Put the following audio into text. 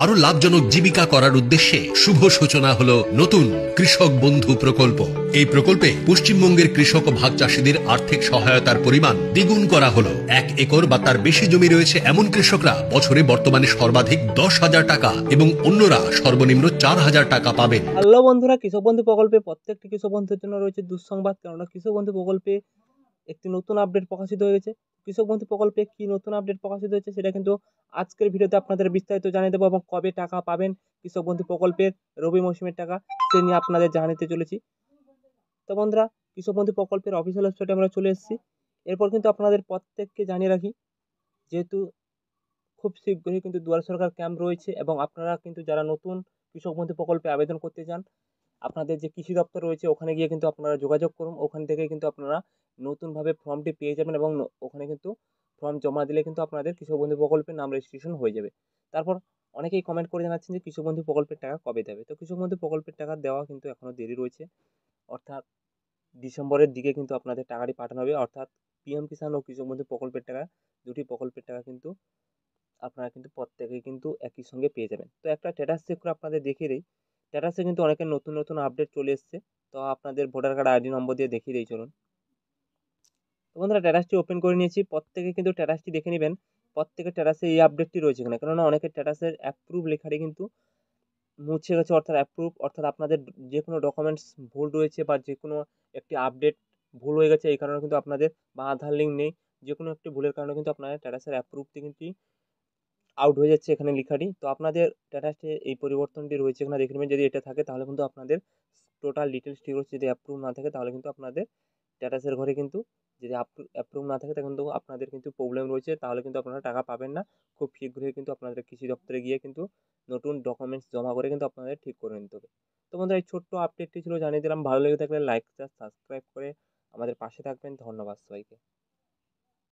আরো লাভজনক জীবিকা করার উদ্দেশ্যে শুভ সূচনা হলো নতুন কৃষক বন্ধু প্রকল্প। এই প্রকল্পে পশ্চিমবঙ্গের কৃষক ও ভাগ চাষীদের আর্থিক সহায়তার পরিমাণ দ্বিগুণ করা হলো। 1 একর বা তার বেশি জমি রয়েছে এমন কৃষকরা বছরে বর্তমানে সর্বাধিক 10,000 টাকা এবং অন্যরা সর্বনিম্ন 4,000 টাকা পাবেন। হ্যালো বন্ধুরা, কৃষক বন্ধু প্রকল্পে প্রত্যেকটি কৃষক বন্ধুর জন্য রয়েছে দুঃসংবাদ। কেননা কৃষক বন্ধু প্রকল্পে একটি নতুন আপডেট প্রকাশিত হয়ে গেছে। কৃষক বন্ধু প্রকল্পে কি নতুন আপডেট প্রকাশিত হয়েছে সেটা কিন্তু আজকের ভিডিওতে আপনাদের বিস্তারিত জানিয়ে দেবো, এবং কবে টাকা পাবেন কৃষক বন্ধু প্রকল্পের রবি মৌসুমের টাকা সে নিয়ে আপনাদের জানাতে চলেছি। তো বন্ধুরা, কৃষক বন্ধু প্রকল্পের অফিসিয়াল ওয়েবসাইটে আমরা চলে এসেছি। এরপর কিন্তু আপনাদের প্রত্যেককে জানিয়ে রাখি, যেহেতু খুব শীঘ্রই কিন্তু দুয়ারে সরকার ক্যাম্প রয়েছে, এবং আপনারা কিন্তু যারা নতুন কৃষক বন্ধু প্রকল্পে আবেদন করতে চান, আপনাদের যে কৃষি দপ্তর রয়েছে ওখানে গিয়ে কিন্তু আপনারা যোগাযোগ করুন। ওখান থেকে কিন্তু আপনারা নতুনভাবে ফর্মটি পেয়ে যাবেন, এবং ওখানে কিন্তু ফর্ম জমা দিলে কিন্তু আপনাদের কৃষক বন্ধু প্রকল্পের নাম রেজিস্ট্রেশন হয়ে যাবে। তারপর অনেকেই কমেন্ট করে জানাচ্ছেন যে কৃষক বন্ধু প্রকল্পের টাকা কবে দেবে। তো কৃষক বন্ধু প্রকল্পের টাকা দেওয়া কিন্তু এখনও দেরি রয়েছে, অর্থাৎ ডিসেম্বরের দিকে কিন্তু আপনাদের টাকাটি পাঠানো হবে। অর্থাৎ পিএম কিষাণ ও কৃষক বন্ধু প্রকল্পের টাকা, দুটি প্রকল্পের টাকা কিন্তু আপনারা কিন্তু প্রত্যেকেই কিন্তু একই সঙ্গে পেয়ে যাবেন। তো একটা স্ট্যাটাস চেক করে আপনাদের দেখিয়ে দিই। স্ট্যাটাসে কিন্তু অনেকের নতুন নতুন আপডেট চলে এসছে। তো আপনাদের ভোটার কার্ড আইডি নম্বর দিয়ে দেখিয়ে দিই, চলুন। তো বন্ধুরা, স্ট্যাটাসটি ওপেন করে নিয়েছি। প্রত্যেকে কিন্তু স্ট্যাটাসটি দেখে নেবেন। প্রত্যেকের স্ট্যাটাসে এই আপডেটটি রয়েছে কিনা, কেননা অনেকের স্ট্যাটাসের অ্যাপ্রুভ লেখাটি কিন্তু মুছে গেছে, অর্থাৎ অ্যাপ্রুভ, অর্থাৎ আপনাদের যে কোনো ডকুমেন্টস ভুল রয়েছে বা যে কোনো একটি আপডেট ভুল হয়ে গেছে, এই কারণে কিন্তু আপনাদের বা আধার লিঙ্ক নেই, যে কোনো একটি ভুলের কারণে কিন্তু আপনাদের স্ট্যাটাসের অ্যাপ্রুভটি কিন্তু আউট হয়ে যাচ্ছে এখানে লেখাটি। তো আপনাদের স্ট্যাটাসে এই পরিবর্তনটি রয়েছে কিনা দেখে নেবেন। যদি এটা থাকে তাহলে কিন্তু আপনাদের টোটাল ডিটেলস ঠিক রয়েছে। যদি অ্যাপ্রুভ না থাকে তাহলে কিন্তু আপনাদের স্ট্যাটাসের ঘরে কিন্তু, যদি অ্যাপ্রুভ না থাকে তখন কিন্তু আপনাদের কিন্তু প্রবলেম রয়েছে, তাহলে কিন্তু আপনারা টাকা পাবেন না। খুব শীঘ্রই কিন্তু আপনাদের কৃষি দপ্তরে গিয়ে কিন্তু নতুন ডকুমেন্টস জমা করে কিন্তু আপনাদের ঠিক করে নিতে হবে। তো বন্ধুরা, এই ছোট্ট আপডেটটি ছিল, জানিয়ে দিলাম। ভালো লেগে থাকলে লাইক সাবস্ক্রাইব করে আমাদের পাশে থাকবেন। ধন্যবাদ সবাইকে।